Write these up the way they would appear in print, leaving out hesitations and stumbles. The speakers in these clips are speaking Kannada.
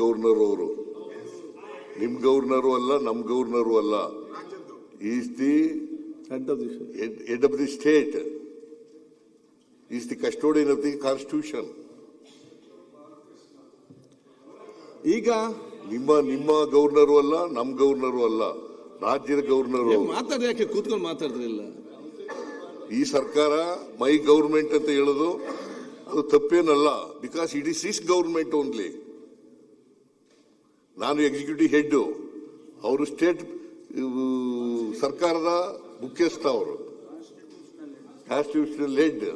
ಗವರ್ನರ್ ಅವರು. ನಿಮ್ ಗವರ್ನರು ಅಲ್ಲ, ನಮ್ ಗವರ್ನರು ಅಲ್ಲ. Is the head of the state, is the custodian of the constitution. ಈಗ ನಿಮ್ಮ ಗವರ್ನರು ಅಲ್ಲ, ನಮ್ ಗವರ್ನರು ಅಲ್ಲ, ರಾಜ್ಯದ ಗವರ್ನರು. ಮಾತಾಡಿ, ಯಾಕೆ ಕೂತ್ಕೊಂಡು ಮಾತಾಡಿದ್ರಿಲ್ಲ? ಈ ಸರ್ಕಾರ ಮೈ ಗವರ್ಮೆಂಟ್ ಅಂತ ಹೇಳೋದು ಅದು ತಪ್ಪೇನಲ್ಲ. Because it is is government only. ನಾನು ಎಕ್ಸಿಕ್ಯೂಟಿವ್ ಹೆಡ್, ಅವರು ಸ್ಟೇಟ್ ಸರ್ಕಾರದ ಮುಖ್ಯಸ್ಥ, ಅವರು ಕಾನ್ಸ್ಟಿಟ್ಯೂಷನಲ್ ಹೆಡ್.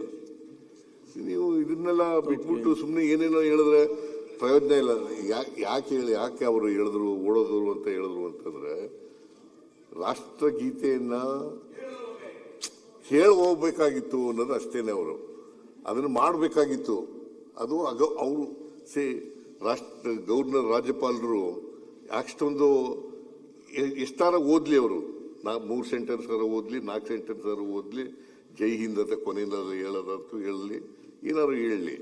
ನೀವು ಇದನ್ನೆಲ್ಲ ಬಿಟ್ಬಿಟ್ಟು ಸುಮ್ಮನೆ ಏನೇನೋ ಹೇಳಿದ್ರೆ ಪ್ರಯೋಜನ ಇಲ್ಲ. ಯಾಕೆ ಅವರು ಹೇಳಿದ್ರು, ಓಡೋದ್ರು ಅಂತ ಹೇಳಿದ್ರು ಅಂತಂದ್ರೆ, ರಾಷ್ಟ್ರಗೀತೆಯನ್ನ ಹೇಳಿ ಹೋಗ್ಬೇಕಾಗಿತ್ತು ಅನ್ನೋದು ಅಷ್ಟೇನೆ. ಅವರು ಅದನ್ನು ಮಾಡಬೇಕಾಗಿತ್ತು. ಅದು ಅವರು ಗವರ್ನರ್, ರಾಜ್ಯಪಾಲರು ಅಷ್ಟೊಂದು ಎಷ್ಟಾರ ಓದ್ಲಿ, ಅವರು 3 ಸೆಂಟೆನ್ಸ್ ಓದ್ಲಿ, 4 ಸೆಂಟೆನ್ಸ್ ಓದ್ಲಿ, ಜೈ ಹಿಂದ್ ಅಂತ ಕೊನೆಯಲ್ಲಾದ್ರು ಹೇಳೋದಂತೂ ಹೇಳಲಿ, ಏನಾದ್ರು ಹೇಳಲಿ.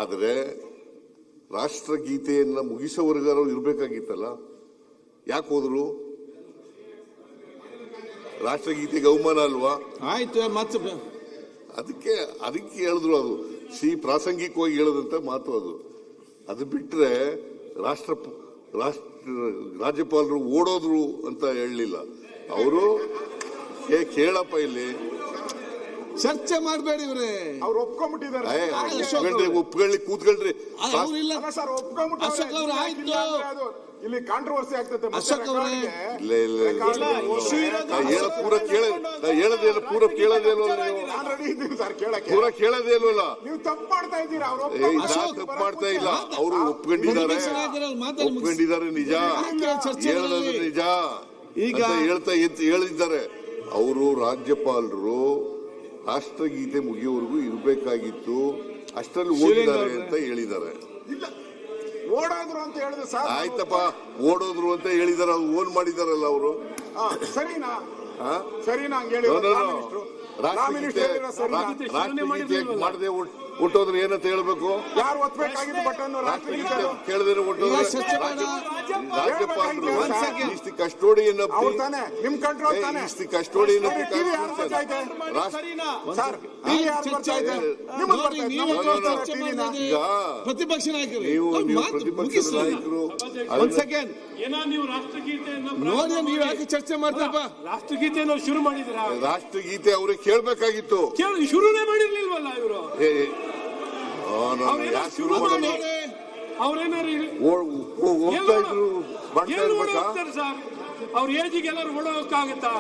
ಆದರೆ ರಾಷ್ಟ್ರಗೀತೆಯನ್ನ ಮುಗಿಸೋವರೆಗಾರು ಇರಬೇಕಾಗಿತ್ತಲ್ಲ. ಯಾಕೆ ಹೋದ್ರು? ರಾಷ್ಟ್ರಗೀತೆಗೆ ಅವಮಾನ ಅಲ್ವಾ? ಆಯ್ತು, ಮತ್ತೆ ಅದಕ್ಕೆ ಹೇಳಿದ್ರು. ಅದು ಪ್ರಾಸಂಗಿಕವಾಗಿ ಹೇಳದಂತ ಮಾತು ಅದು. ಅದು ಬಿಟ್ರೆ ರಾಜ್ಯಪಾಲರು ಓಡೋದ್ರು ಅಂತ ಹೇಳಲಿಲ್ಲ ಅವರು. ಕೇಳಪ್ಪ, ಇಲ್ಲಿ ಚರ್ಚೆ ಮಾಡಬೇಡಿ ಇವ್ರೆ. ಅವ್ರು ಒಪ್ಕೊಂಡ್ಬಿಟ್ಟಿದ್ದಾರೆ. ಒಪ್ಕೊಳ್ಳಿ, ಕೂತ್ಕೊಳ್ರಿ. ಅಶೋಕ್ ಅವ್ರು ಆಯ್ತು, ಇಲ್ಲಿ ಕಾಂಟ್ರವರ್ಸಿ ಆಗ್ತದೆ. ಪೂರ ಕೇಳೋದೇ ಇಲ್ವಲ್ಲ. ನೀವು ತಪ್ಪು ಮಾಡ್ತಾ ಇದ್ದೀರಾ. ತಪ್ಪು ಮಾಡ್ತಾ ಇಲ್ಲ, ಅವರು ಒಪ್ಕೊಂಡಿದ್ದಾರೆ ನಿಜ, ಹೇಳೋದು ನಿಜ ಈಗ ಹೇಳಿದ್ದಾರೆ. ಅವರು ರಾಜ್ಯಪಾಲರು ರಾಷ್ಟ್ರಗೀತೆ ಮುಗಿಯುವವರೆಗೂ ಇರಬೇಕಾಗಿತ್ತು, ಅಷ್ಟರಲ್ಲಿ ಓದಿದ್ದಾರೆ ಅಂತ ಹೇಳಿದ್ದಾರೆ. ಓಡೋದ್ರು ಅಂತ ಹೇಳಿದ್ರೆ ಸರ್. ಆಯ್ತಪ್ಪ, ಓಡೋದ್ರು ಅಂತ ಹೇಳಿದಾರೆ, ಅದು ಓನ್ ಮಾಡಿದಾರಲ್ಲ ಅವರು. ಸರಿನಾ? ರಾಷ್ಟ್ರಗೀತೆ ಮಾಡದೆ ಹುಟ್ಟೋದ್ರೆ ಏನಂತ ಹೇಳ್ಬೇಕು? ಯಾರು ಒತ್ತಬೇಕಾಗಿದ್ದು ಬಟನ್? ಕೇಳಿದ್ರೆ ಹುಟ್ಟೋದ್ರೆ ರಾಜ್ಯಪಾಲರು ಇಸ್ ದಿ ಕಸ್ಟೋಡಿಯನ್ ಆಫ್ ನಿಮ್ ಕಂಟ್ರೋಲ್ ತಾನೆ. Is the custodian of the ಪ್ರತಿಪಕ್ಷ ನಾಯಕರು, ನೀವು ಪ್ರತಿಪಕ್ಷ ನಾಯಕರು ನೀವು ರಾಷ್ಟ್ರಗೀತೆಯನ್ನು ನೋಡಿ, ನೀವು ಯಾಕೆ ಚರ್ಚೆ ಮಾಡ್ತಪ್ಪ? ರಾಷ್ಟ್ರಗೀತೆಯನ್ನು ಶುರು ಮಾಡಿದ್ರ? ರಾಷ್ಟ್ರಗೀತೆ ಅವ್ರಿಗೆ ಕೇಳ್ಬೇಕಾಗಿತ್ತು, ಶುರುನೇ ಮಾಡಿರ್ಲಿಲ್ವಲ್ಲ ಇವರು. ಸರ್ ಅವ್ರ ಏಜಿಗೆ ಎಲ್ಲರೂ ಓಡೋಕ್ಕಾಗತ್ತಾ?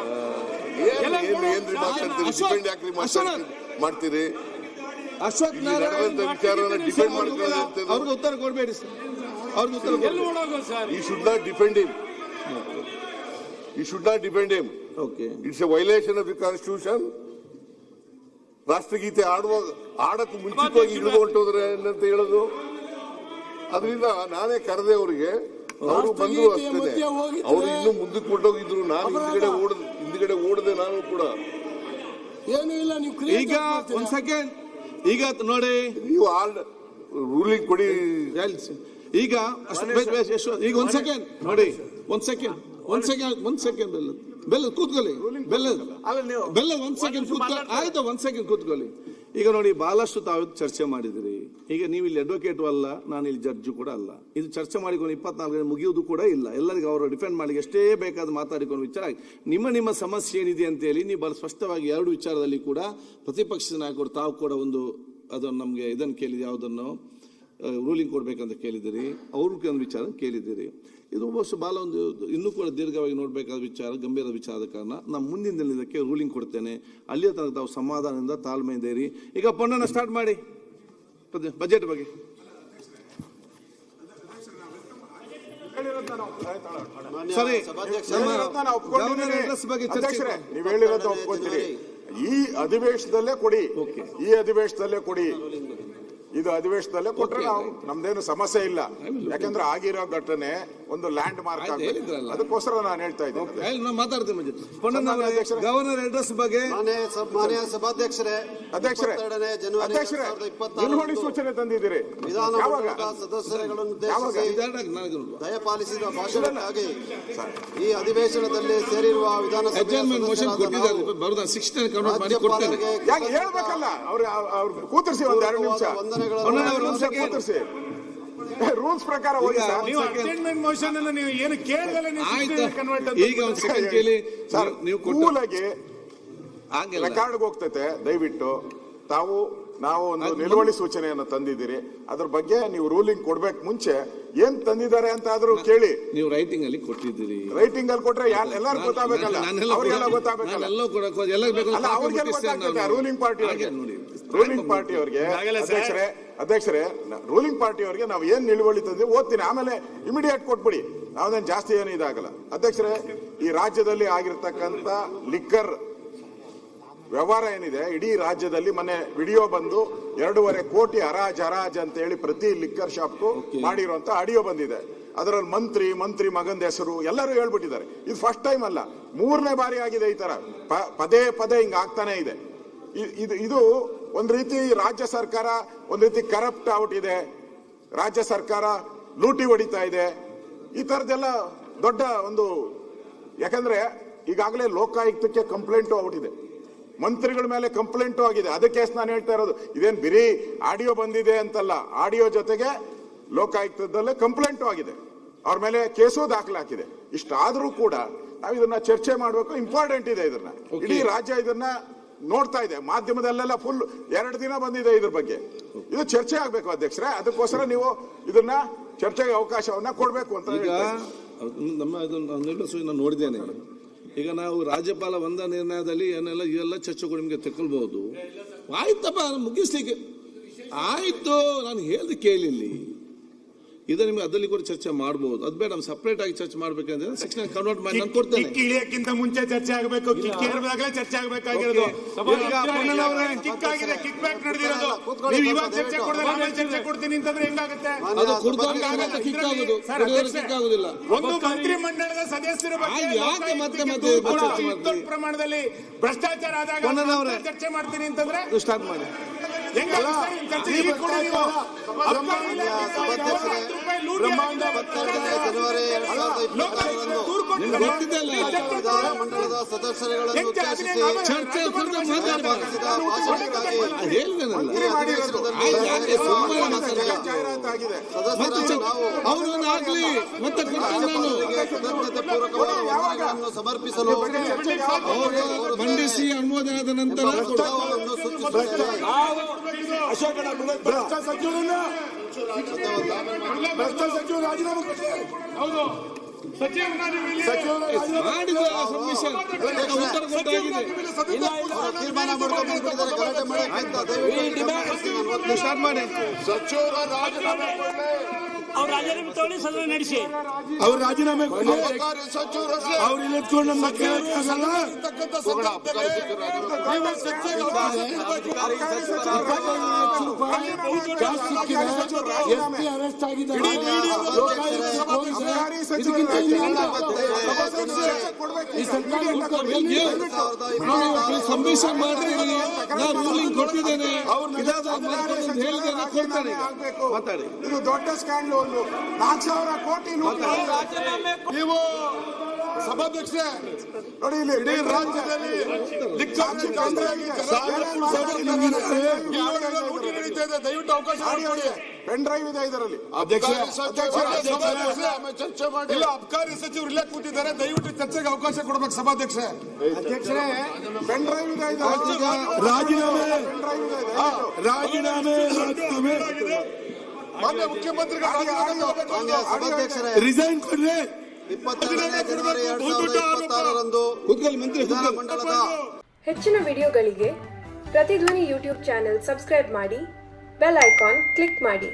ಮಾಡ್ತೀರಿ ಅಶೋಕ್ ವಿಚಾರನ ಡಿಪೆಂಡ್ ಮಾಡ್ತಾರೆ. ಅವ್ರಿಗೆ ಉತ್ತರ ಕೊಡಬೇಡಿ ಸರ್, ಅವ್ರಿಗೆ ಉತ್ತರ ಓಡೋಗೋದು ಸರ್. ಈ should not depend him. You should not defend him. Okay. It's a violation of the constitution. ರಾಷ್ಟ್ರಗೀತೆ ಆಡಕ್ಕೆ ಮುಂಚಿತವಾಗಿ ಇಳಿದು ಹೊಂಟೋದ್ರೆ ಅಂತ ಹೇಳೋದು. ಅದರಿಂದ ನಾನೇ ಕರೆದೆ ಅವರಿಗೆ, ಅವರು ಬಂದ್ರು ಅಷ್ಟೇ. ಅವರು ಇನ್ನೂ ಮುಂದಕ್ಕೆ ಹೊರಟೋಗಿದ್ರು, ನಾನು ಹಿಂದ್ಗಡೆ ಓಡದೆ ನಾನು ಕೂಡ. ಏನೂ ಇಲ್ಲ, ನೀವು ಈಗ ಒಂದ್ ಸೆಕೆಂಡ್, ಈಗ ನೋಡಿ, ನೀವು ರೂಲಿಂಗ್ ಕೊಡಿ. ಈಗ ಈಗ ಒಂದ್ ಸೆಕೆಂಡ್ ನೋಡಿ, ಒಂದ್ ಸೆಕೆಂಡ್ ಬೆಲ್ಲ ಕೂತ್ಕೊಳ್ಳಿ, ಬೆಲ್ಲ ಒಂದ್ ಸೆಕೆಂಡ್ ಕೂತ್ಕೊಳ್ಳಿ. ಆಯ್ತು, ಒಂದ್ ಸೆಕೆಂಡ್ ಕೂತ್ಕೊಳ್ಳಿ. ಈಗ ನೋಡಿ, ಬಹಳಷ್ಟು ತಾವು ಚರ್ಚೆ ಮಾಡಿದಿರಿ. ಈಗ ನೀವು ಇಲ್ಲಿ ಅಡ್ವೊಕೇಟು ಅಲ್ಲ, ನಾನು ಇಲ್ಲಿ ಜಡ್ಜು ಕೂಡ ಅಲ್ಲ. ಇದು ಚರ್ಚೆ ಮಾಡಿಕೊಂಡು 24 ಗಂಟೆ ಮುಗಿಯುವುದು ಕೂಡ ಇಲ್ಲ. ಎಲ್ಲರಿಗೂ ಅವರು ಡಿಫೆಂಡ್ ಮಾಡಿ ಎಷ್ಟೇ ಬೇಕಾದ ಮಾತಾಡಿಕೊಂಡು ವಿಚಾರ ನಿಮ್ಮ ಸಮಸ್ಯೆ ಏನಿದೆ ಅಂತ ಹೇಳಿ ನೀವು ಬಹಳ ಸ್ಪಷ್ಟವಾಗಿ 2 ವಿಚಾರದಲ್ಲಿ ಕೂಡ ಪ್ರತಿಪಕ್ಷದ ನಾಯಕರು ತಾವು ಕೂಡ ಒಂದು ಅದನ್ನು ನಮಗೆ ಇದನ್ನು ಕೇಳಿದೆ, ಯಾವುದನ್ನು ರೂಲಿಂಗ್ ಕೊಡ್ಬೇಕಂತ ಕೇಳಿದಿರಿ, ಅವ್ರಿಗೆ ಒಂದು ವಿಚಾರ ಕೇಳಿದ್ದೀರಿ. ಇದು ಬಹುಶಃ ಭಾಳ ಒಂದು ಇನ್ನೂ ಕೂಡ ದೀರ್ಘವಾಗಿ ನೋಡಬೇಕಾದ ವಿಚಾರ, ಗಂಭೀರ ವಿಚಾರದ ಕಾರಣ ನಾನು ಮುಂದಿನ ದಿನ ಇದಕ್ಕೆ ರೂಲಿಂಗ್ ಕೊಡ್ತೇನೆ. ಅಲ್ಲಿಯ ತನಕ ತಾವು ಸಮಾಧಾನದಿಂದ ತಾಳ್ಮೆಯಿಂದ ಇರಿ. ಈಗ ಪೊನ್ನನ ಸ್ಟಾರ್ಟ್ ಮಾಡಿ ಬಜೆಟ್ ಬಗ್ಗೆ. ಸರಿ, ನೀವು ಹೇಳಿರೋದು ಒಪ್ಕೊಂತೀರಿ. ಈ ಅಧಿವೇಶನದಲ್ಲೇ ಕೊಡಿ, ಇದು ಅಧಿವೇಶನದಲ್ಲೇ ಕೊಟ್ರೆ ನಾವು ನಮ್ದೇನು ಸಮಸ್ಯೆ ಇಲ್ಲ. ಯಾಕಂದ್ರೆ ಆಗಿರೋ ಘಟನೆ ಒಂದು ಲ್ಯಾಂಡ್ ಮಾರ್ಕ್ ಆಯ್ತು, ಆಗಬೇಕು. ಹೇಳಿದ್ರಲ್ಲ. ಅದಕ್ಕೋಸ್ಕರ ನಾನು ಹೇಳ್ತಾ ಇದ್ದೀನಿ. ನಾನು ಮಾತಾಡ್ತೀನಿ ಮಂಜು. ಸನ್ಮಾನ್ಯ ಅಧ್ಯಕ್ಷರೇ. ಗವರ್ನರ್ ಅಡ್ರೆಸ್ ಬಗ್ಗೆ ಮಾನ್ಯ ಸಭಾಧ್ಯಕ್ಷರೇ, ಅಧ್ಯಕ್ಷರೇ 22 ಜನವರಿ ಅಧ್ಯಕ್ಷರೇ 2026 ನಿಲುವಳಿ ಸೂಚನೆ ತಂದಿದ್ದೀರಿ. ವಿಧಾನಮಂಡಲದ ಸದಸ್ಯರುಗಳನ್ನು ಉದ್ದೇಶಿಸಿ ದಯಪಾಲಿಸಿದ ಭಾಷಣಕ್ಕಾಗಿ ಈ ಅಧಿವೇಶನದಲ್ಲಿ ಸೇರಿರುವ ವಿಧಾನಸಭೆಯ ಅಡ್ಜರ್ನ್ಮೆಂಟ್ ಮೋಷನ್ ಕೊಟ್ಟಿದ್ದಾರೆ, ಬರೋದ 16 ಕನ್ವರ್ಟ್ ಮಾಡಿ ಕೊಡ್ತೇನೆ. ಯಾಕೆ ಹೇಳ್ಬೇಕಲ್ಲ ಅವ್ರು ಕೂತಿರ್ಸಿ ಒಂದ್ 2 ನಿಮಿಷ ವಂದನೆಗಳನ್ನು ಕೂತಿರ್ಸಿ. ರೂಲ್ಸ್ ಪ್ರಕಾರ ಹೋಗಿ ಸರ್. ನೀವು ಅಟೆಂಡ್ಮೆಂಟ್ ಮೋಷನ್ ಅನ್ನು ನೀವು ಏನು ಕೇಳದಲ್ಲ ಆಯ್ತು, ಈಗ ಒಂದು ಸೆಕೆಂಡ್ ಕೇಳಿ. ಸರ್ ನೀವು ಕೂಲಾಗಿ ಹಾಗೆಲ್ಲ ರೆಕಾರ್ಡ್ಗೆ ಹೋಗ್ತೈತೆ. ದಯವಿಟ್ಟು ನಾವು ಒಂದು ನಿಲುವಳಿ ಸೂಚನೆಯನ್ನು ತಂದಿದ್ದೀರಿ. ಅದ್ರ ಬಗ್ಗೆ ನೀವು ರೂಲಿಂಗ್ ಕೊಡ್ಬೇಕು. ಮುಂಚೆ ಏನ್ ತಂದಿದ್ದಾರೆ ಅಂತ ಆದ್ರೂ ಕೇಳಿ. ನೀವು ರೈಟಿಂಗ್ ಅಲ್ಲಿ ಕೊಟ್ಟಿದ್ದೀರಿ. ರೈಟಿಂಗ್ ಅಲ್ಲಿ ಕೊಟ್ರೆ ಎಲ್ಲರೂ ಗೊತ್ತಾಗಬೇಕಲ್ಲ, ಅವ್ರಿಗೆಲ್ಲ ಗೊತ್ತಾಗಬೇಕಲ್ಲ. ನಾನೆಲ್ಲ ಕೊಡಕ್ಕೆ ಎಲ್ಲ ಬೇಕು. ಅಲ್ಲ, ಅವ್ರಿಗೆಲ್ಲ ಗೊತ್ತಾಗ್ತೈತೆ. ರೂಲಿಂಗ್ ಪಾರ್ಟಿ ಅವರಿಗೆ ಅಧ್ಯಕ್ಷರೇ ರೂಲಿಂಗ್ ಪಾರ್ಟಿ ಅವರಿಗೆ ನಾವು ಏನ್ ನಿಲುವಳಿ ತಂದ್ವಿ ಓದ್ತೀನಿ, ಆಮೇಲೆ ಇಮಿಡಿಯೇಟ್ ಕೊಟ್ಬಿಡಿ. ನಾವೇನು ಜಾಸ್ತಿ ಏನು ಇದಾಗಲ್ಲ. ಅಧ್ಯಕ್ಷರೇ, ಈ ರಾಜ್ಯದಲ್ಲಿ ಆಗಿರ್ತಕ್ಕಂಥ ಲಿಕ್ಕರ್ ವ್ಯವಹಾರ ಏನಿದೆ, ಇಡೀ ರಾಜ್ಯದಲ್ಲಿ ಮೊನ್ನೆ ವಿಡಿಯೋ ಬಂದು 2.5 ಕೋಟಿ ಹರಾಜ್ ಅಂತ ಹೇಳಿ ಪ್ರತಿ ಲಿಕ್ಕರ್ ಶಾಪ್ಗೂ ಮಾಡಿರುವಂತ ಆಡಿಯೋ ಬಂದಿದೆ. ಅದರಲ್ಲಿ ಮಂತ್ರಿ ಮಗಂದ ಹೆಸರು ಎಲ್ಲರೂ ಹೇಳ್ಬಿಟ್ಟಿದ್ದಾರೆ. ಇದು ಫಸ್ಟ್ ಟೈಮ್ ಅಲ್ಲ, 3ನೇ ಬಾರಿ ಆಗಿದೆ ಈ ತರ. ಪದೇ ಹಿಂಗ ಆಗ್ತಾನೆ ಇದೆ. ಇದು ಒಂದ್ ರೀತಿ ರಾಜ್ಯ ಸರ್ಕಾರ ಒಂದ್ ರೀತಿ ಕರಪ್ಟ್ ಔಟ್ ಇದೆ. ರಾಜ್ಯ ಸರ್ಕಾರ ಲೂಟಿ ಹೊಡಿತಾ ಇದೆ. ಈ ತರದೆಲ್ಲ ದೊಡ್ಡ ಒಂದು, ಯಾಕಂದ್ರೆ ಈಗಾಗಲೇ ಲೋಕಾಯುಕ್ತಕ್ಕೆ ಕಂಪ್ಲೇಂಟು ಔಟಿದೆ, ಮಂತ್ರಿಗಳ ಮೇಲೆ ಕಂಪ್ಲೇಂಟು ಆಗಿದೆ. ಅದಕ್ಕೆ ನಾನು ಹೇಳ್ತಾ ಇರೋದು, ಇದೇನ್ ಬಿರಿ ಆಡಿಯೋ ಬಂದಿದೆ ಅಂತಲ್ಲ, ಆಡಿಯೋ ಜೊತೆಗೆ ಲೋಕಾಯುಕ್ತದಲ್ಲೇ ಕಂಪ್ಲೇಂಟು ಆಗಿದೆ, ಅವ್ರ ಮೇಲೆ ಕೇಸು ದಾಖಲಾಗಿದೆ. ಇಷ್ಟಾದ್ರೂ ಕೂಡ ನಾವು ಇದನ್ನ ಚರ್ಚೆ ಮಾಡಬೇಕು. ಇಂಪಾರ್ಟೆಂಟ್ ಇದೆ. ಇದನ್ನ ಇಡೀ ರಾಜ್ಯ ಇದನ್ನ ನೋಡ್ತಾ ಇದೆ. ಮಾಧ್ಯಮದಲ್ಲೆಲ್ಲ ಫುಲ್ 2 ದಿನ ಬಂದಿದೆ ಇದ್ರ ಬಗ್ಗೆ. ಇದು ಚರ್ಚೆ ಆಗ್ಬೇಕು ಅಧ್ಯಕ್ಷರೇ. ಅದಕ್ಕೋಸ್ಕರ ನೀವು ಇದನ್ನ ಚರ್ಚೆಗೆ ಅವಕಾಶವನ್ನ ಕೊಡ್ಬೇಕು ಅಂತ. ಈಗ ನಮ್ಮ ನೋಡಿದ್ದೇನೆ. ಈಗ ನಾವು ರಾಜ್ಯಪಾಲ ಒಂದ ನಿರ್ಣಯದಲ್ಲಿ ಇವೆಲ್ಲ ಚರ್ಚೆಗಳು ನಿಮ್ಗೆ ತಗೊಳ್ಬಹುದು. ಆಯ್ತಪ್ಪ, ಮುಗಿಸ್ಲಿಕ್ಕೆ ಆಯ್ತು. ನಾನು ಹೇಳ್ದೆ ಕೇಳಿಲ್ಲಿ. ಇದು ನಿಮ್ಗೆ ಅದಲ್ಲಿ ಕೂಡ ಚರ್ಚೆ ಮಾಡಬಹುದು. ಅದು ಬೇಡ, ನಾವು ಸಪರೇಟ್ ಆಗಿ ಚರ್ಚೆ ಮಾಡ್ಬೇಕಂದ್ರೆ 16 ಕನ್ವರ್ಟ್ ಮಾಡಿ ನಾನು ಕೊಡ್ತೇನೆ. ಕಿಕ್ ಇಳಿಯಕ್ಕಿಂತ ಮುಂಚೆ ಚರ್ಚೆ ಆಗಬೇಕು. ಕಿಕ್ ಏರ್ದಾಗಲೇ ಚರ್ಚೆ ಆಗಬೇಕಾಗಿರೋದು. ಕಿಕ್ ಆಗಿದೆ, ಕಿಕ್ ಬ್ಯಾಕ್ ನಡೆದಿರೋದು. ನೀವು ಇವಾಗ ಚರ್ಚೆ ಕೊಡದೆ ಆಮೇಲೆ ಚರ್ಚೆ ಕೊಡ್ತೀನಿ ಅಂತಂದ್ರೆ ಹೆಂಗಾಗುತ್ತೆ? ಅದು ಕುಡ್ದವ್ರಿಗೆ ಕಿಕ್ ಆಗೋದು, ಕಿಕ್ ಆಗೋದಿಲ್ಲ. ಒಂದು ಮಂತ್ರಿ ಮಂಡಲದ ಸದಸ್ಯರ ಬಗ್ಗೆ ಯಾಕೆ ಮತ್ತೆ ದೊಡ್ಡ ಪ್ರಮಾಣದಲ್ಲಿ ಭ್ರಷ್ಟಾಚಾರ ಆದಾಗ ಚರ್ಚೆ ಮಾಡ್ತೀನಿ ಅಂತಂದ್ರೆ ಸ್ಟಾರ್ಟ್ ಮಾಡಿ. ವಿಧಾನಮಂಡಲದ ಸದಸ್ಯರುಗಳನ್ನು ಉದ್ದೇಶಿಸಿ ಕೃತಜ್ಞತೆ ಪೂರ್ವಕವಾದ ವಂದನೆಗಳನ್ನು ಸಮರ್ಪಿಸಲು ಮಂಡಿಸಿ ಅನುಮೋದನಾದ ನಂತರ ಭ್ರಷ್ಟ ಸಚಿವರು ರಾಜೀನಾಮೆ ಹೌದು ತೀರ್ಮಾನ ಮಾಡ್ಕೊಂಡಿದ್ದಾರೆ. ಗಲಾಟೆ ಮಾಡಿ ಸ್ಟಾರ್ಟ್ ಮಾಡಿ. ಸಚಿವರ ರಾಜೀನಾಮೆ ಅವ್ರು ರಾಜೀನಾಮೆ ತಗೊಳ್ಳಿ, ಸದನ ನಡೆಸಿ. ಅವ್ರು ರಾಜೀನಾಮೆ ಸಚಿವರು ಅವ್ರು ಇಲ್ಲಿಟ್ಕೊಂಡು ನಮ್ಮ ಕೇಳಕ್ಕಾಗಲ್ಲ. ಅರೆಸ್ಟ್ ಆಗಿದ್ದಾರೆ. ಸಂದೇಶ ಮಾಡ್ರಿ. ನಾನು ರೂಲಿಂಗ್ ಕೊಟ್ಟಿದ್ದೇನೆ, ಮಾತಾಡಿ. ಇದು ದೊಡ್ಡ ಸ್ಕ್ಯಾಂಡಲ್. ಒಂದು 4,000 ಕೋಟಿ ನೀವು ಸಭಾಧ್ಯಕ್ಷರೇ ನೋಡಿ, ಇಲ್ಲಿ ಇಡೀ ರಾಜ್ಯದಲ್ಲಿ ದಯವಿಟ್ಟು ಅವಕಾಶ ಮಾಡಿ. ಪೆನ್ ಡ್ರೈವ್ ಇದೆ ಇದರಲ್ಲಿ. ಚರ್ಚೆ ಮಾಡಿ. ಇಲ್ಲ, ಅಬ್ಕಾರಿ ಸಚಿವರು ಇಲ್ಲೇ ಕೂತಿದ್ದಾರೆ. ದಯವಿಟ್ಟು ಚರ್ಚೆಗೆ ಅವಕಾಶ ಕೊಡ್ಬೇಕು ಸಭಾಧ್ಯಕ್ಷರೇ. ಅಧ್ಯಕ್ಷರೇ, ಪೆನ್ ಡ್ರೈವ್ ಇದೆ ಇದರಲ್ಲಿ. ರಾಜೀನಾಮೆ ಮಾನ್ಯ ಸಭಾಧ್ಯಕ್ಷರೇ, ರಿಸೈನ್ ಕೊಡ್ರಿ. 22 ಜನವರಿ 2026ರಂದು ವಿಧಾನಮಂಡಲದ ಹೆಚ್ಚಿನ ವಿಡಿಯೋಗಳಿಗೆ ಪ್ರತಿಧ್ವನಿ ಯೂಟ್ಯೂಬ್ ಚಾನೆಲ್ ಸಬ್ಸ್ಕ್ರೈಬ್ ಮಾಡಿ, ಬೆಲ್ ಐಕಾನ್ ಕ್ಲಿಕ್ ಮಾಡಿ.